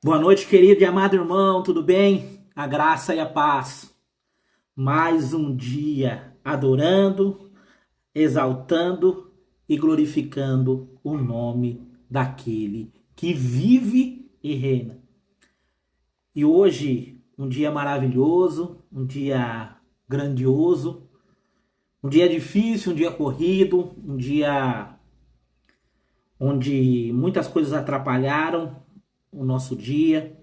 Boa noite, querido e amado irmão, tudo bem? A graça e a paz. Mais um dia adorando, exaltando e glorificando o nome daquele que vive e reina. E hoje, um dia maravilhoso, um dia grandioso, um dia difícil, um dia corrido, um dia onde muitas coisas atrapalharam o nosso dia.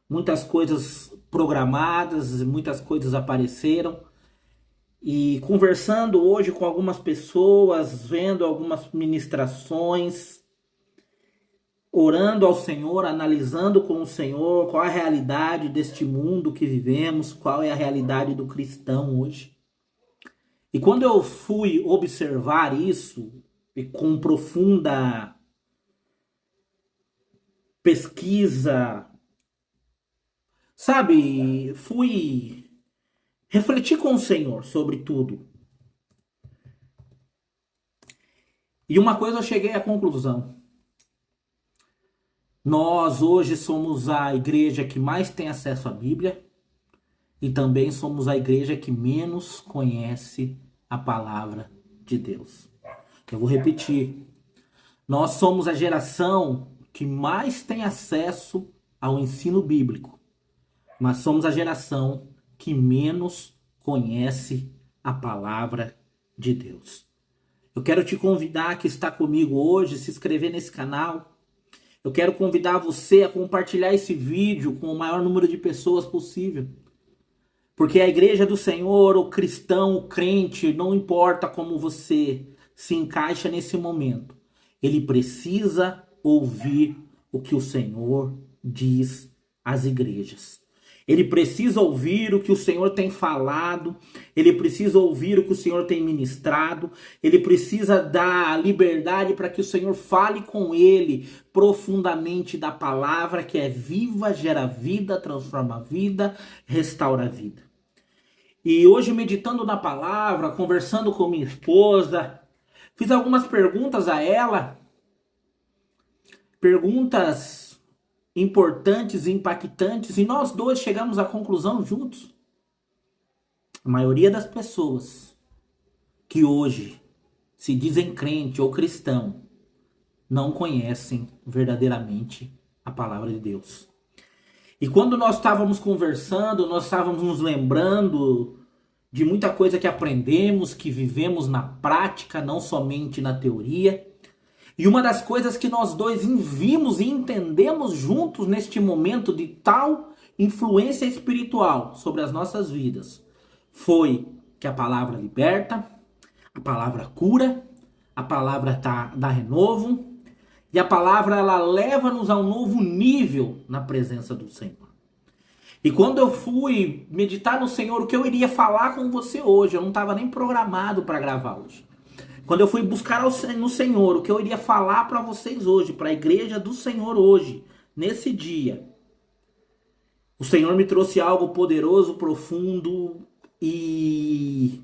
Muitas coisas programadas, muitas coisas apareceram. E conversando hoje com algumas pessoas, vendo algumas ministrações, orando ao Senhor, analisando com o Senhor qual é a realidade deste mundo que vivemos, qual é a realidade do cristão hoje. E quando eu fui observar isso, e com profunda pesquisa, sabe, fui refletir com o Senhor sobre tudo. E uma coisa eu cheguei à conclusão. Nós hoje somos a igreja que mais tem acesso à Bíblia e também somos a igreja que menos conhece a palavra de Deus. Eu vou repetir. Nós somos a geração que mais tem acesso ao ensino bíblico, mas somos a geração que menos conhece a palavra de Deus. Eu quero te convidar que está comigo hoje, se inscrever nesse canal. Eu quero convidar você a compartilhar esse vídeo com o maior número de pessoas possível. Porque a igreja do Senhor, o cristão, o crente, não importa como você se encaixa nesse momento, ele precisa ouvir o que o Senhor diz às igrejas. Ele precisa ouvir o que o Senhor tem falado, ele precisa ouvir o que o Senhor tem ministrado, ele precisa dar liberdade para que o Senhor fale com ele profundamente da palavra que é viva, gera vida, transforma a vida, restaura a vida. E hoje, meditando na palavra, conversando com minha esposa, fiz algumas perguntas a ela, perguntas importantes e impactantes, e nós dois chegamos à conclusão juntos. A maioria das pessoas que hoje se dizem crente ou cristão não conhecem verdadeiramente a palavra de Deus. E quando nós estávamos conversando, nós estávamos nos lembrando de muita coisa que aprendemos, que vivemos na prática, não somente na teoria. E uma das coisas que nós dois vimos e entendemos juntos neste momento de tal influência espiritual sobre as nossas vidas foi que a palavra liberta, a palavra cura, a palavra dá renovo e a palavra ela leva-nos a um novo nível na presença do Senhor. E quando eu fui meditar no Senhor, o que eu iria falar com você hoje, eu não estava nem programado para gravar hoje. Quando eu fui buscar no Senhor, o que eu iria falar para vocês hoje, para a igreja do Senhor hoje, nesse dia, o Senhor me trouxe algo poderoso, profundo e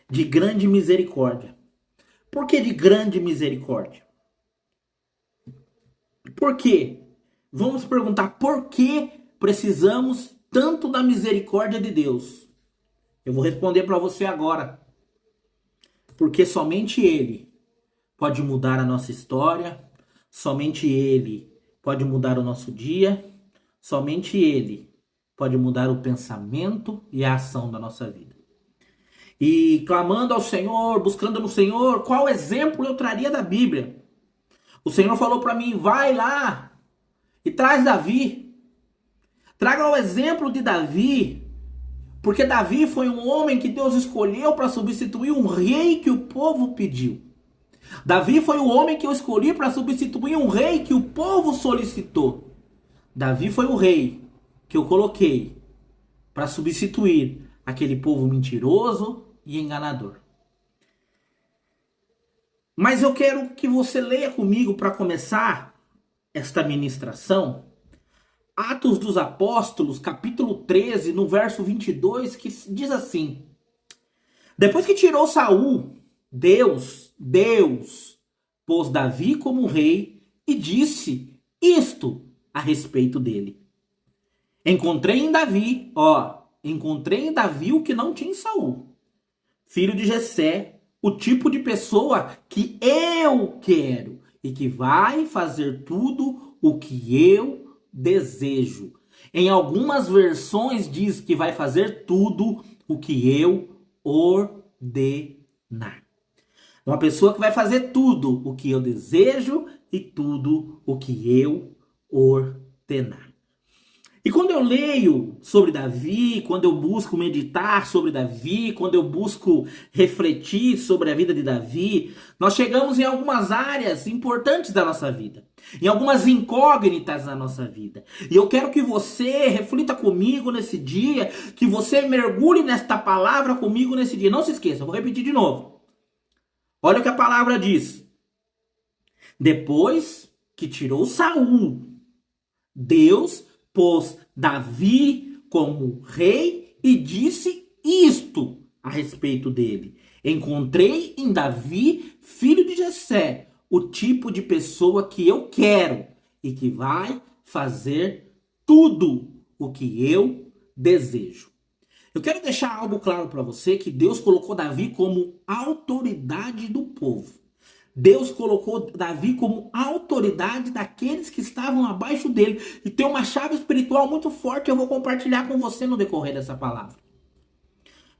de grande misericórdia. Por que de grande misericórdia? Por quê? Vamos perguntar por que precisamos tanto da misericórdia de Deus. Eu vou responder para você agora. Porque somente Ele pode mudar a nossa história, somente Ele pode mudar o nosso dia, somente Ele pode mudar o pensamento e a ação da nossa vida. E clamando ao Senhor, buscando no Senhor, qual exemplo eu traria da Bíblia? O Senhor falou para mim, vai lá e traz Davi. Traga o exemplo de Davi. Porque Davi foi um homem que Deus escolheu para substituir um rei que o povo pediu. Davi foi o homem que eu escolhi para substituir um rei que o povo solicitou. Davi foi o rei que eu coloquei para substituir aquele povo mentiroso e enganador. Mas eu quero que você leia comigo para começar esta ministração Atos dos Apóstolos, capítulo 13, no verso 22, que diz assim: depois que tirou Saul, Deus pôs Davi como rei e disse isto a respeito dele. encontrei em Davi o que não tinha em Saul, filho de Jessé, o tipo de pessoa que eu quero e que vai fazer tudo o que eu desejo. Em algumas versões diz que vai fazer tudo o que eu ordenar. Uma pessoa que vai fazer tudo o que eu desejo e tudo o que eu ordenar. E quando eu leio sobre Davi, quando eu busco meditar sobre Davi, quando eu busco refletir sobre a vida de Davi, nós chegamos em algumas áreas importantes da nossa vida, em algumas incógnitas da nossa vida. E eu quero que você reflita comigo nesse dia, que você mergulhe nesta palavra comigo nesse dia. Não se esqueça, eu vou repetir de novo. Olha o que a palavra diz. Depois que tirou Saul, Deus pôs Davi como rei e disse isto a respeito dele. Encontrei em Davi, filho de Jessé, o tipo de pessoa que eu quero e que vai fazer tudo o que eu desejo. Eu quero deixar algo claro para você, que Deus colocou Davi como autoridade do povo. Deus colocou Davi como autoridade daqueles que estavam abaixo dele. E tem uma chave espiritual muito forte que eu vou compartilhar com você no decorrer dessa palavra.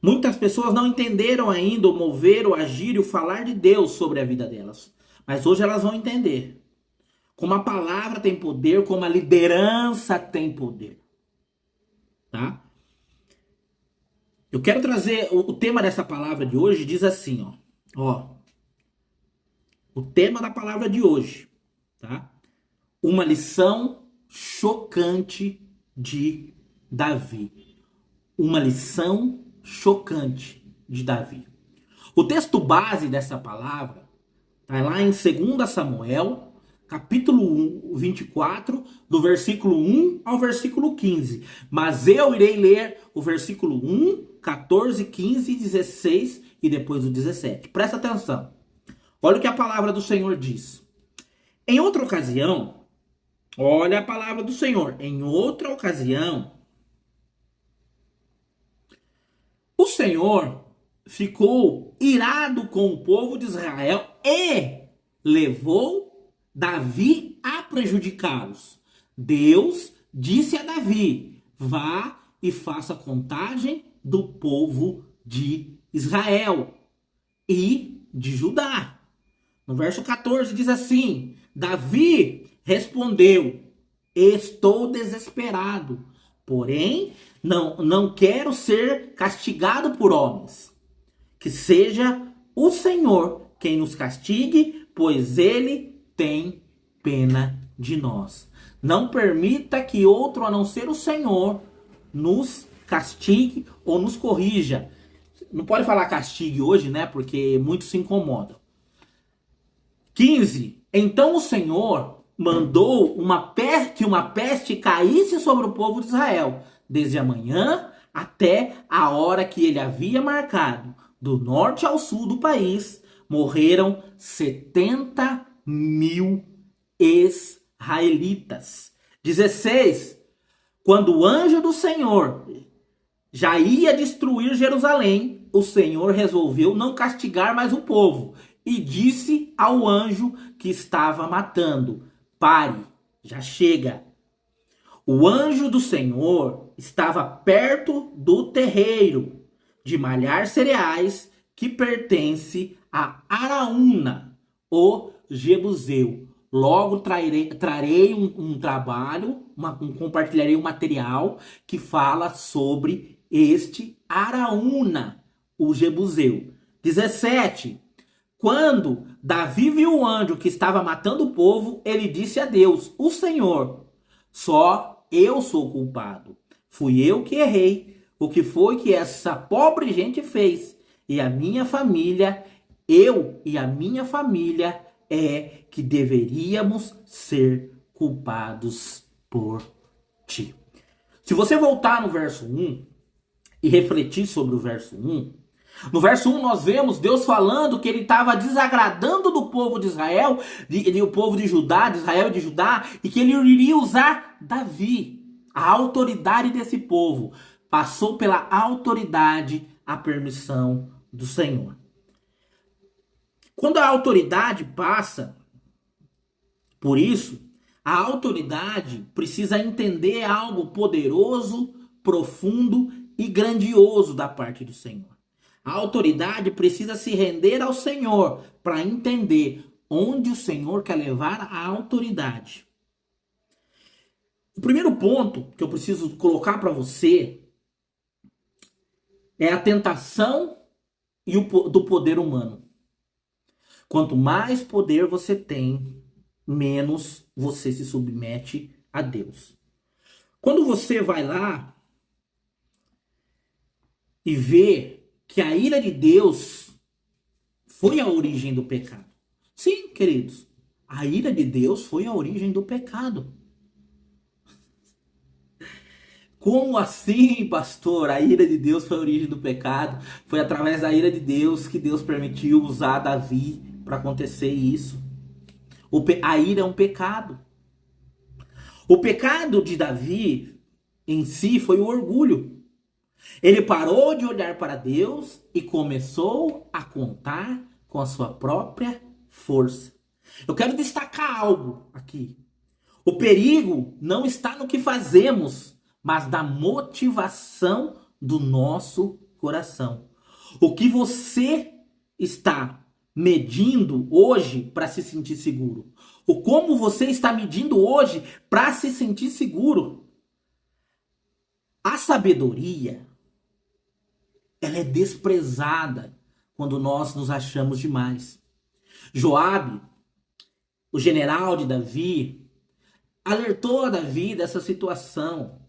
Muitas pessoas não entenderam ainda o mover, o agir e o falar de Deus sobre a vida delas. Mas hoje elas vão entender. Como a palavra tem poder, como a liderança tem poder. Tá? Eu quero trazer o tema dessa palavra de hoje, diz assim, ó. O tema da palavra de hoje, tá? Uma lição chocante de Davi. Uma lição chocante de Davi. O texto base dessa palavra está lá em 2 Samuel, capítulo 24, do versículo 1 ao versículo 15. Mas eu irei ler o versículo 1, 14, 15, 16 e depois o 17. Presta atenção. Olha o que a palavra do Senhor diz. Em outra ocasião, olha a palavra do Senhor. Em outra ocasião, o Senhor ficou irado com o povo de Israel e levou Davi a prejudicá-los. Deus disse a Davi: vá e faça contagem do povo de Israel e de Judá. No verso 14 diz assim: Davi respondeu: estou desesperado, porém não quero ser castigado por homens. Que seja o Senhor quem nos castigue, pois ele tem pena de nós. Não permita que outro a não ser o Senhor nos castigue ou nos corrija. Não pode falar castigue hoje, né? Porque muitos se incomodam. 15. Então o Senhor mandou que uma peste caísse sobre o povo de Israel, desde a manhã até a hora que ele havia marcado. Do norte ao sul do país, morreram 70 mil israelitas. 16. Quando o anjo do Senhor já ia destruir Jerusalém, o Senhor resolveu não castigar mais o povo. E disse ao anjo que estava matando: pare, já chega. O anjo do Senhor estava perto do terreiro de malhar cereais que pertence a Araúna, o Jebuseu. Logo trarei um trabalho, compartilharei um material que fala sobre este Araúna, o Jebuseu. 17. Quando Davi viu o anjo que estava matando o povo, ele disse a Deus: o Senhor, só eu sou culpado. Fui eu que errei. O que foi que essa pobre gente fez? E a minha família, eu e a minha família é que deveríamos ser culpados por ti. Se você voltar no verso 1 e refletir sobre o verso 1, no verso 1 nós vemos Deus falando que ele estava desagradando do povo de Israel, do povo de Judá, de Israel e de Judá, e que ele iria usar Davi. A autoridade desse povo passou pela autoridade, a permissão do Senhor. Quando a autoridade passa por isso, a autoridade precisa entender algo poderoso, profundo e grandioso da parte do Senhor. A autoridade precisa se render ao Senhor para entender onde o Senhor quer levar a autoridade. O primeiro ponto que eu preciso colocar para você é a tentação do poder humano. Quanto mais poder você tem, menos você se submete a Deus. Quando você vai lá e vê que a ira de Deus foi a origem do pecado. Sim, queridos, a ira de Deus foi a origem do pecado. Como assim, pastor? A ira de Deus foi a origem do pecado? Foi através da ira de Deus que Deus permitiu usar Davi para acontecer isso. A ira é um pecado. O pecado de Davi em si foi o orgulho. Ele parou de olhar para Deus e começou a contar com a sua própria força. Eu quero destacar algo aqui. O perigo não está no que fazemos, mas na motivação do nosso coração. O que você está medindo hoje para se sentir seguro? O como você está medindo hoje para se sentir seguro? A sabedoria, ela é desprezada quando nós nos achamos demais. Joabe, o general de Davi, alertou a Davi dessa situação.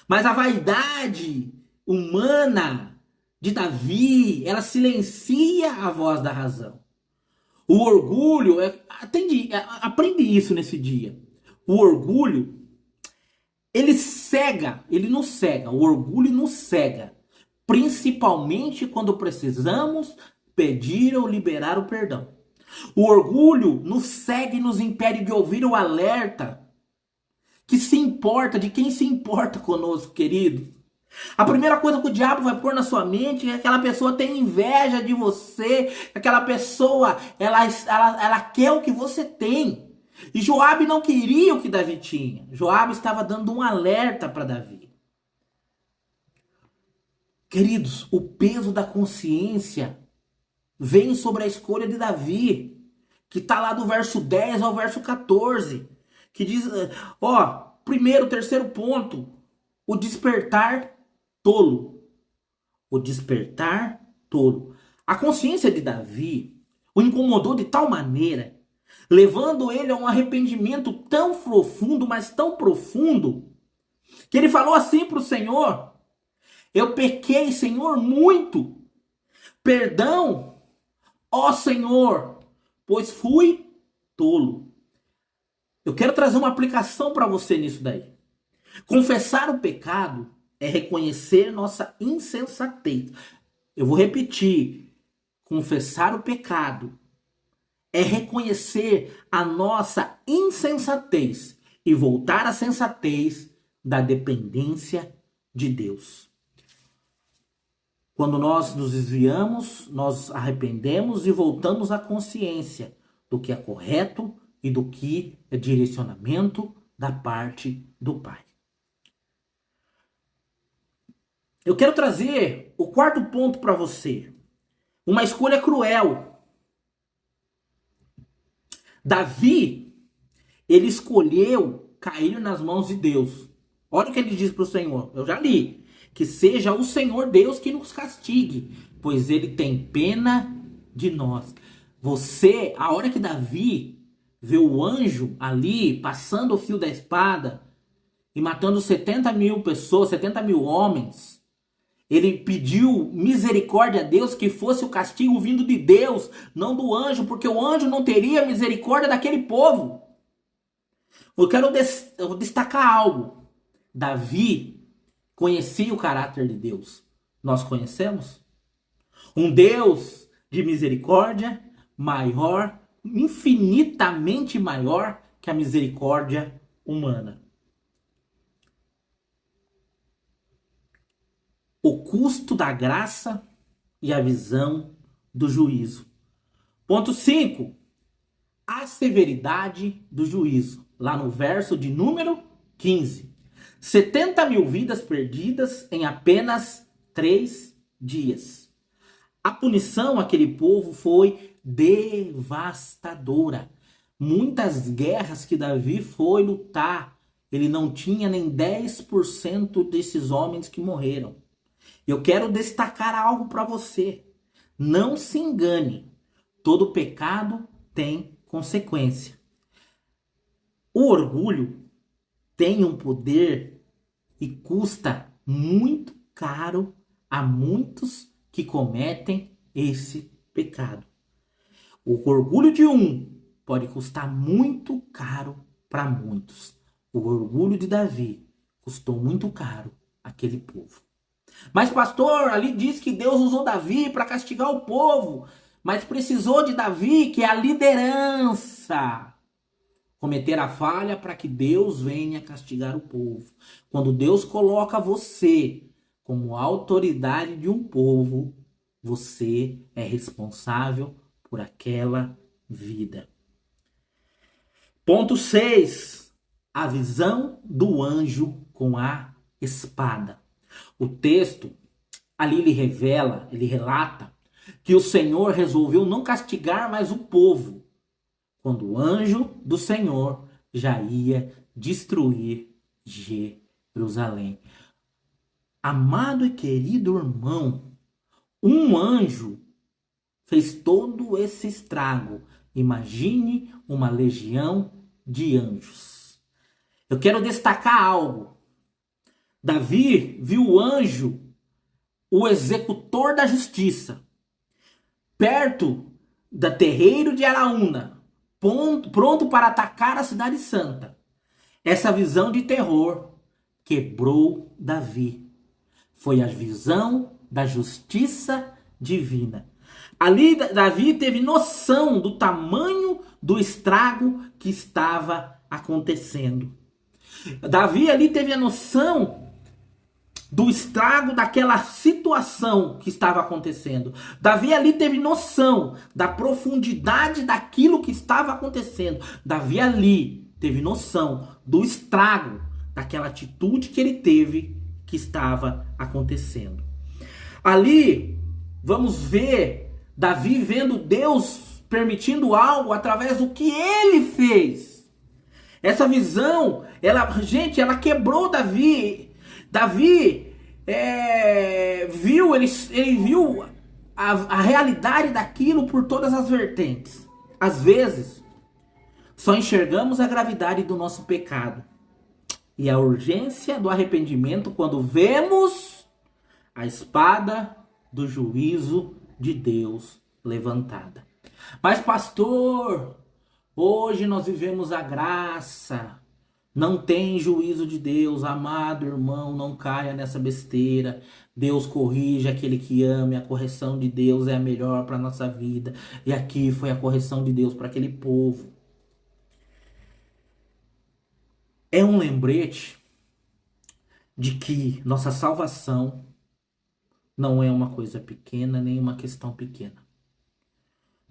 Mas a vaidade humana de Davi, ela silencia a voz da razão. O orgulho, aprende isso nesse dia. O orgulho, ele cega, ele nos cega. O orgulho nos cega. Principalmente quando precisamos pedir ou liberar o perdão. O orgulho nos cega e nos impede de ouvir o alerta que se importa, de quem se importa conosco, querido. A primeira coisa que o diabo vai pôr na sua mente é que aquela pessoa tem inveja de você, aquela pessoa, ela quer o que você tem. E Joabe não queria o que Davi tinha. Joabe estava dando um alerta para Davi. Queridos, o peso da consciência vem sobre a escolha de Davi, que está lá do verso 10 ao verso 14. Que diz, terceiro ponto, o despertar tolo. O despertar tolo. A consciência de Davi o incomodou de tal maneira, levando ele a um arrependimento tão profundo, mas tão profundo, que ele falou assim para o Senhor: eu pequei, Senhor, muito. Perdão, ó Senhor, pois fui tolo. Eu quero trazer uma aplicação para você nisso daí. Confessar o pecado é reconhecer nossa insensatez. Eu vou repetir. Confessar o pecado é reconhecer a nossa insensatez e voltar à sensatez da dependência de Deus. Quando nós nos desviamos, nós arrependemos e voltamos à consciência do que é correto e do que é direcionamento da parte do Pai. Eu quero trazer o quarto ponto para você. Uma escolha cruel. Davi, ele escolheu cair nas mãos de Deus. Olha o que ele diz para o Senhor. Eu já li. Que seja o Senhor Deus que nos castigue, pois ele tem pena de nós. A hora que Davi vê o anjo ali, passando o fio da espada e matando 70 mil pessoas, 70 mil homens, ele pediu misericórdia a Deus, que fosse o castigo vindo de Deus, não do anjo, porque o anjo não teria misericórdia daquele povo. Eu quero destacar algo. Davi conhecia o caráter de Deus. Nós conhecemos? Um Deus de misericórdia maior, infinitamente maior que a misericórdia humana. custo da graça e a visão do juízo. Ponto 5. A severidade do juízo. Lá no verso de número 15. 70 mil vidas perdidas em apenas 3 dias. A punição àquele povo foi devastadora. Muitas guerras que Davi foi lutar, ele não tinha nem 10% desses homens que morreram. Eu quero destacar algo para você. Não se engane. Todo pecado tem consequência. O orgulho tem um poder e custa muito caro a muitos que cometem esse pecado. O orgulho de um pode custar muito caro para muitos. O orgulho de Davi custou muito caro àquele povo. Mas pastor, ali diz que Deus usou Davi para castigar o povo, mas precisou de Davi, que é a liderança, cometer a falha para que Deus venha castigar o povo. Quando Deus coloca você como autoridade de um povo, você é responsável por aquela vida. Ponto 6. A visão do anjo com a espada. O texto ali ele relata que o Senhor resolveu não castigar mais o povo, quando o anjo do Senhor já ia destruir Jerusalém. Amado e querido irmão, um anjo fez todo esse estrago. Imagine uma legião de anjos. Eu quero destacar algo. Davi viu o anjo, o executor da justiça, perto da terreiro de Araúna, pronto para atacar a cidade santa. Essa visão de terror quebrou Davi. Foi a visão da justiça divina. Ali Davi teve noção do tamanho do estrago que estava acontecendo. Davi ali teve a noção do estrago daquela situação que estava acontecendo. Davi ali teve noção da profundidade daquilo que estava acontecendo. Davi ali teve noção do estrago daquela atitude que ele teve que estava acontecendo. Ali, vamos ver Davi vendo Deus permitindo algo através do que ele fez. Essa visão, ela quebrou Davi. Davi viu a realidade daquilo por todas as vertentes. Às vezes, só enxergamos a gravidade do nosso pecado e a urgência do arrependimento quando vemos a espada do juízo de Deus levantada. Mas pastor, hoje nós vivemos a graça. Não tem juízo de Deus, amado irmão, não caia nessa besteira. Deus corrige aquele que ama, e a correção de Deus é a melhor para a nossa vida. E aqui foi a correção de Deus para aquele povo. É um lembrete de que nossa salvação não é uma coisa pequena, nem uma questão pequena.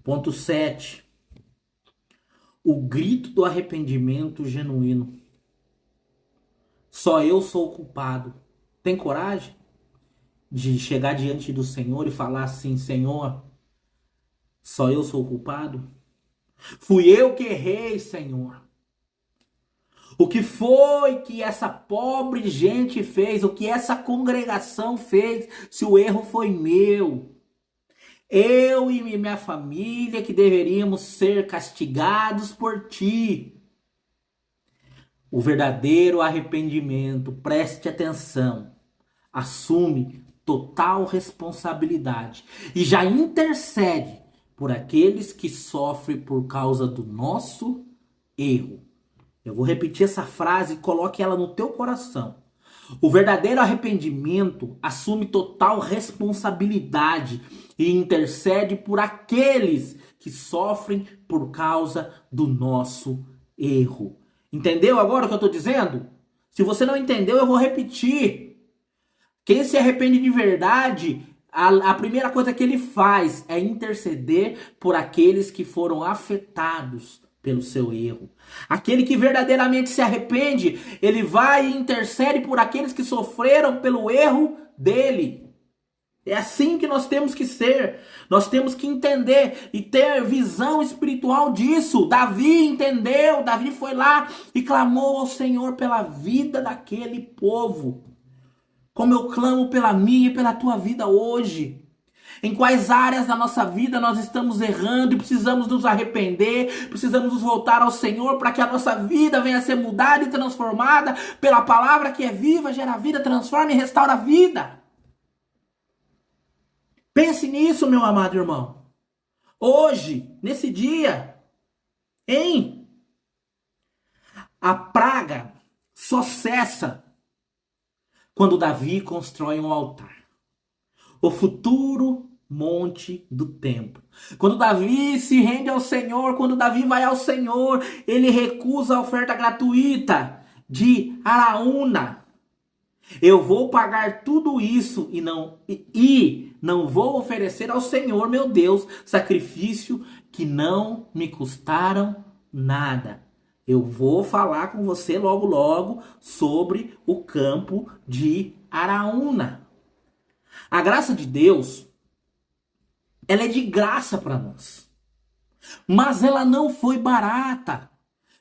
Ponto 7. O grito do arrependimento genuíno. Só eu sou o culpado. Tem coragem de chegar diante do Senhor e falar assim: Senhor, só eu sou o culpado? Fui eu que errei, Senhor. O que foi que essa pobre gente fez? O que essa congregação fez? Se o erro foi meu? Eu e minha família que deveríamos ser castigados por ti. O verdadeiro arrependimento, preste atenção, assume total responsabilidade e já intercede por aqueles que sofrem por causa do nosso erro. Eu vou repetir essa frase e coloque ela no teu coração. O verdadeiro arrependimento assume total responsabilidade e intercede por aqueles que sofrem por causa do nosso erro. Entendeu agora o que eu estou dizendo? Se você não entendeu, eu vou repetir. Quem se arrepende de verdade, a primeira coisa que ele faz é interceder por aqueles que foram afetados pelo seu erro. Aquele que verdadeiramente se arrepende, ele vai e intercede por aqueles que sofreram pelo erro dele. É assim que nós temos que ser. Nós temos que entender e ter visão espiritual disso. Davi entendeu. Davi foi lá e clamou ao Senhor pela vida daquele povo. Como eu clamo pela minha e pela tua vida hoje. Em quais áreas da nossa vida nós estamos errando e precisamos nos arrepender, precisamos nos voltar ao Senhor para que a nossa vida venha a ser mudada e transformada pela palavra que é viva, gera vida, transforma e restaura a vida. Pense nisso, meu amado irmão. Hoje, nesse dia, hein? A praga só cessa quando Davi constrói um altar. O futuro monte do templo. Quando Davi se rende ao Senhor, quando Davi vai ao Senhor, ele recusa a oferta gratuita de Araúna. Eu vou pagar tudo isso e não vou oferecer ao Senhor, meu Deus, sacrifício que não me custaram nada. Eu vou falar com você logo logo sobre o campo de Araúna. A graça de Deus, ela é de graça para nós. Mas ela não foi barata.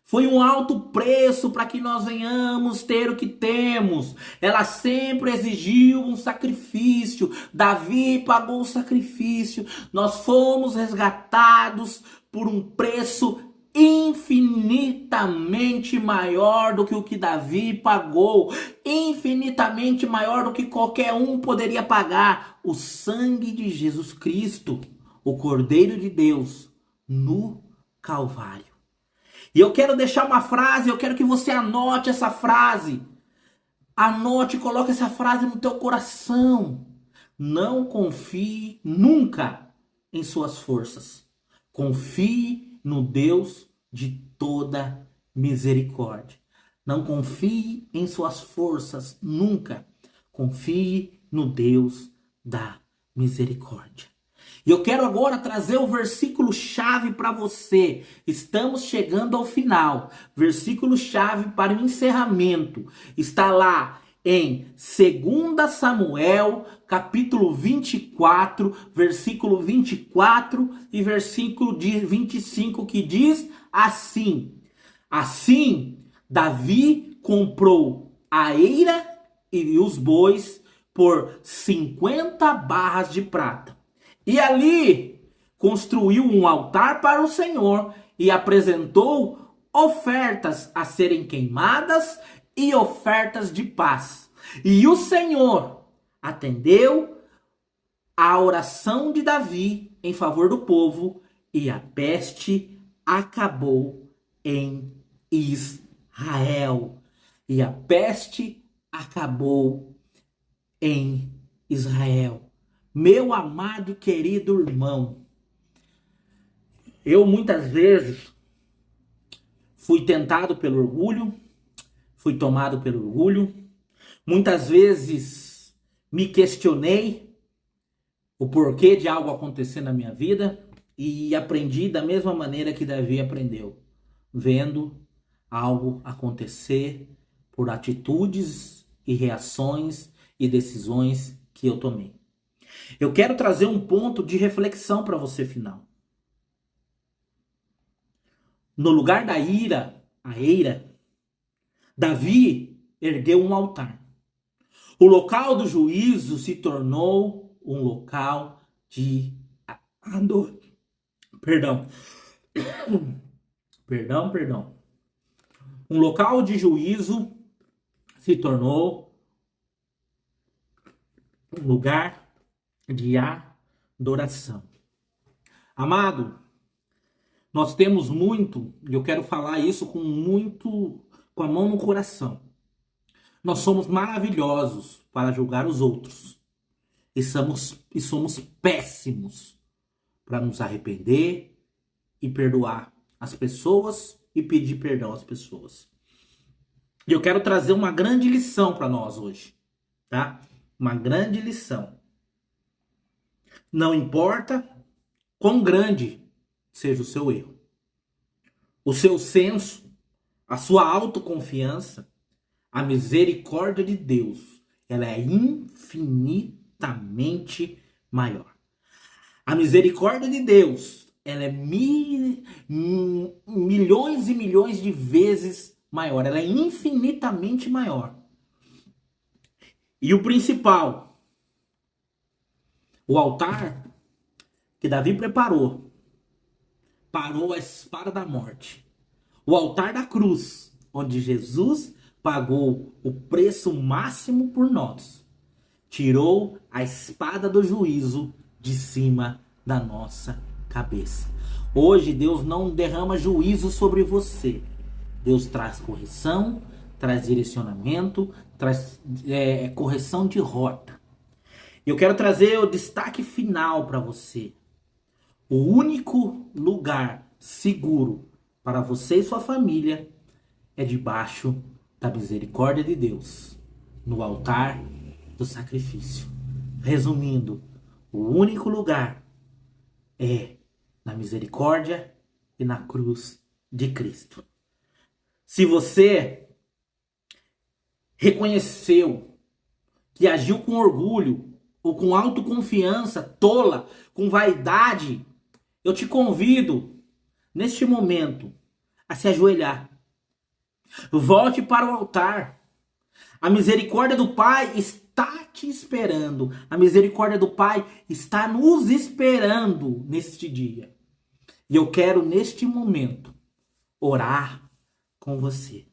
Foi um alto preço para que nós venhamos ter o que temos. Ela sempre exigiu um sacrifício. Davi pagou o sacrifício. Nós fomos resgatados por um preço infinitamente maior do que o que Davi pagou, infinitamente maior do que qualquer um poderia pagar, o sangue de Jesus Cristo, o Cordeiro de Deus, no Calvário. E eu quero deixar uma frase, eu quero que você anote essa frase, anote e coloque essa frase no teu coração. Não confie nunca em suas forças, confie no Deus de toda misericórdia. Não confie em suas forças nunca. Confie no Deus da misericórdia. E eu quero agora trazer o versículo-chave para você. Estamos chegando ao final. Versículo-chave para o encerramento. Está lá em 2 Samuel, capítulo 24, versículo 24 e versículo 25, que diz assim: Assim, Davi comprou a eira e os bois por 50 barras de prata. E ali construiu um altar para o Senhor e apresentou ofertas a serem queimadas e ofertas de paz. E o Senhor atendeu a oração de Davi em favor do povo e a peste acabou em Israel. E a peste acabou em Israel. Meu amado e querido irmão, eu muitas vezes fui tentado pelo orgulho, fui tomado pelo orgulho, muitas vezes me questionei o porquê de algo acontecer na minha vida e aprendi da mesma maneira que Davi aprendeu, vendo algo acontecer por atitudes e reações e decisões que eu tomei. Eu quero trazer um ponto de reflexão para você final. No lugar da ira, a eira, Davi ergueu um altar. O local do juízo se tornou um local de Perdão. Um local de juízo se tornou um lugar de adoração. Amado, nós temos muito, e eu quero falar isso com a mão no coração. Nós somos maravilhosos para julgar os outros. E somos péssimos para nos arrepender e perdoar as pessoas e pedir perdão às pessoas. E eu quero trazer uma grande lição para nós hoje, tá? uma grande lição. Não importa quão grande seja o seu erro, o seu senso, a sua autoconfiança, a misericórdia de Deus, ela é infinitamente maior. A misericórdia de Deus, ela é milhões e milhões de vezes maior. Ela é infinitamente maior. E o principal, o altar que Davi preparou, parou a espada da morte. O altar da cruz, onde Jesus pagou o preço máximo por nós, tirou a espada do juízo de cima da nossa cabeça. Hoje Deus não derrama juízo sobre você. Deus traz correção, traz direcionamento, traz correção de rota. Eu quero trazer o destaque final para você. O único lugar seguro para você e sua família é debaixo da misericórdia de Deus, no altar do sacrifício. Resumindo, o único lugar é na misericórdia e na cruz de Cristo. Se você reconheceu que agiu com orgulho ou com autoconfiança tola, com vaidade, eu te convido, neste momento, a se ajoelhar. Volte para o altar. A misericórdia do Pai está te esperando. A misericórdia do Pai está nos esperando neste dia. E eu quero, neste momento, orar com você.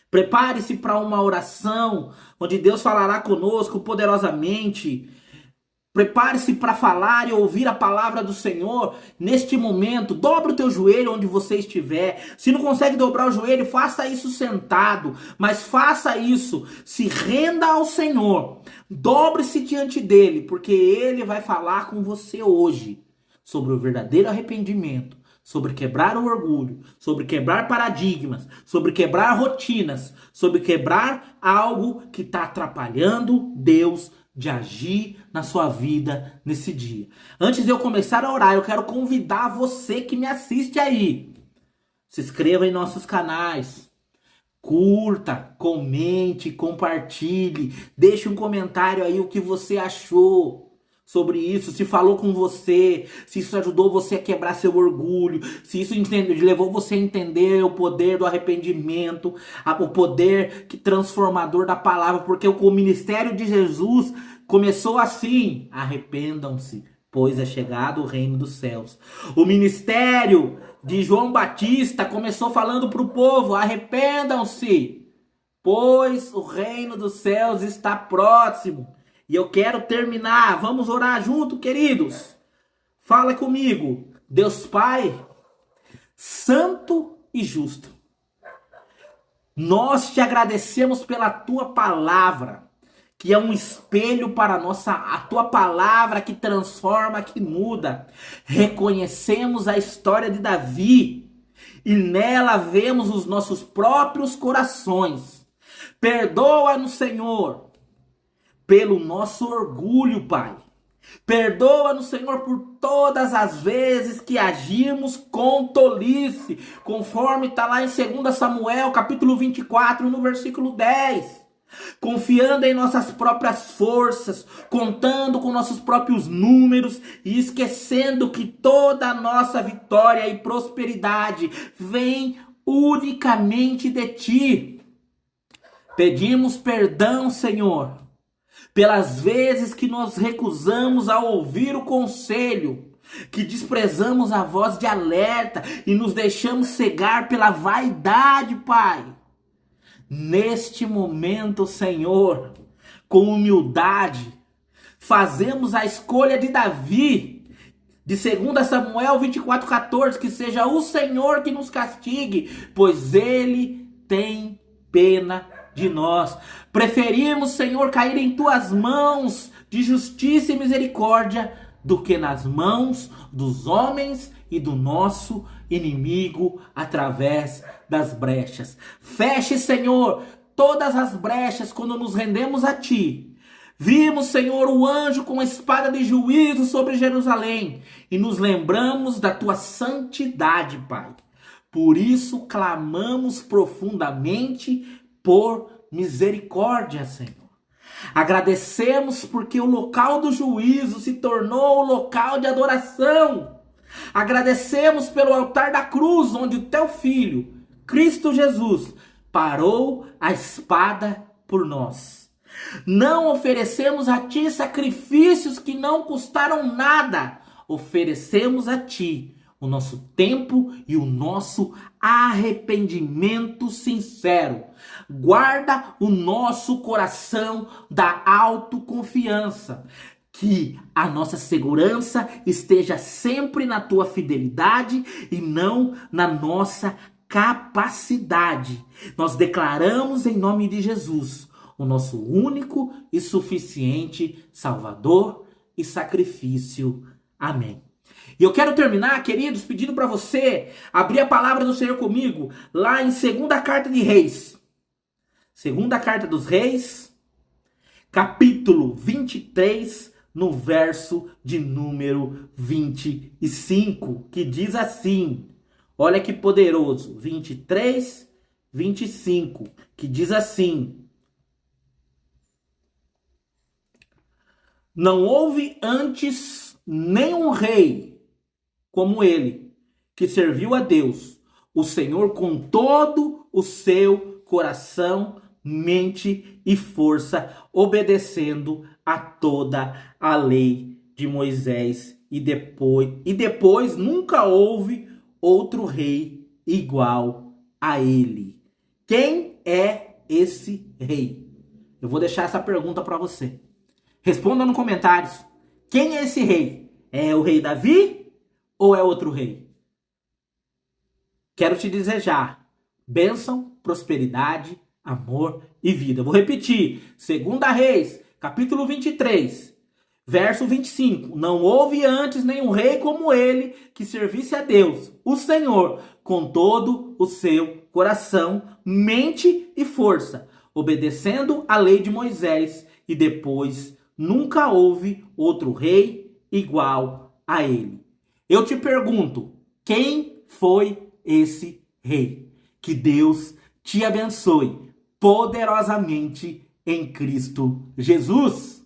Prepare-se para uma oração onde Deus falará conosco poderosamente. Prepare-se para falar e ouvir a palavra do Senhor neste momento. Dobra o teu joelho onde você estiver. Se não consegue dobrar o joelho, faça isso sentado. Mas faça isso. Se renda ao Senhor. Dobre-se diante dele, porque ele vai falar com você hoje sobre o verdadeiro arrependimento, sobre quebrar o orgulho, sobre quebrar paradigmas, sobre quebrar rotinas, sobre quebrar algo que está atrapalhando Deus de agir na sua vida nesse dia. Antes de eu começar a orar, eu quero convidar você que me assiste aí. Se inscreva em nossos canais. Curta, comente, compartilhe. Deixe um comentário aí o que você achou sobre isso, se falou com você, se isso ajudou você a quebrar seu orgulho, se isso levou você a entender o poder do arrependimento, o poder transformador da palavra, porque o ministério de Jesus começou assim: arrependam-se, pois é chegado o reino dos céus. O ministério de João Batista começou falando para o povo: arrependam-se, pois o reino dos céus está próximo. E eu quero terminar. Vamos orar junto, queridos. Fala comigo. Deus Pai, santo e justo, nós te agradecemos pela tua palavra, que é um espelho para a tua palavra que transforma, que muda. Reconhecemos a história de Davi e nela vemos os nossos próprios corações. Perdoa-nos, Senhor, pelo nosso orgulho, Pai. Perdoa-nos, Senhor, por todas as vezes que agimos com tolice, conforme está lá em 2 Samuel, capítulo 24, no versículo 10. Confiando em nossas próprias forças, contando com nossos próprios números e esquecendo que toda a nossa vitória e prosperidade vem unicamente de Ti. Pedimos perdão, Senhor, pelas vezes que nós recusamos a ouvir o conselho, que desprezamos a voz de alerta e nos deixamos cegar pela vaidade, Pai. Neste momento, Senhor, com humildade, fazemos a escolha de Davi, de 2 Samuel 24:14, que seja o Senhor que nos castigue, pois Ele tem pena de nós. Preferimos, Senhor, cair em tuas mãos de justiça e misericórdia do que nas mãos dos homens e do nosso inimigo através das brechas. Feche, Senhor, todas as brechas quando nos rendemos a Ti. Vimos, Senhor, o anjo com a espada de juízo sobre Jerusalém e nos lembramos da tua santidade, Pai. Por isso clamamos profundamente por misericórdia, Senhor. Agradecemos porque o local do juízo se tornou o local de adoração. Agradecemos pelo altar da cruz, onde o teu Filho, Cristo Jesus, parou a espada por nós. Não oferecemos a ti sacrifícios que não custaram nada. Oferecemos a ti o nosso tempo e o nosso arrependimento sincero. Guarda o nosso coração da autoconfiança. Que a nossa segurança esteja sempre na tua fidelidade e não na nossa capacidade. Nós declaramos em nome de Jesus o nosso único e suficiente Salvador e sacrifício. Amém. E eu quero terminar, queridos, pedindo para você abrir a palavra do Senhor comigo lá em 2ª Carta de Reis. 2ª Carta dos Reis, capítulo 23, no verso de número 25, que diz assim, olha que poderoso, 23, 25, que diz assim: não houve antes nenhum rei como ele, que serviu a Deus, o Senhor, com todo o seu coração, mente e força, obedecendo a toda a lei de Moisés. E depois nunca houve outro rei igual a ele. Quem é esse rei? Eu vou deixar essa pergunta para você. Responda nos comentários. Quem é esse rei? É o rei Davi ou é outro rei? Quero te desejar bênção, prosperidade, amor e vida. Vou repetir. 2ª Reis, capítulo 23, verso 25. Não houve antes nenhum rei como ele que servisse a Deus, o Senhor, com todo o seu coração, mente e força, obedecendo a lei de Moisés, e depois nunca houve outro rei igual a ele. Eu te pergunto, quem foi esse rei? Que Deus te abençoe poderosamente em Cristo Jesus.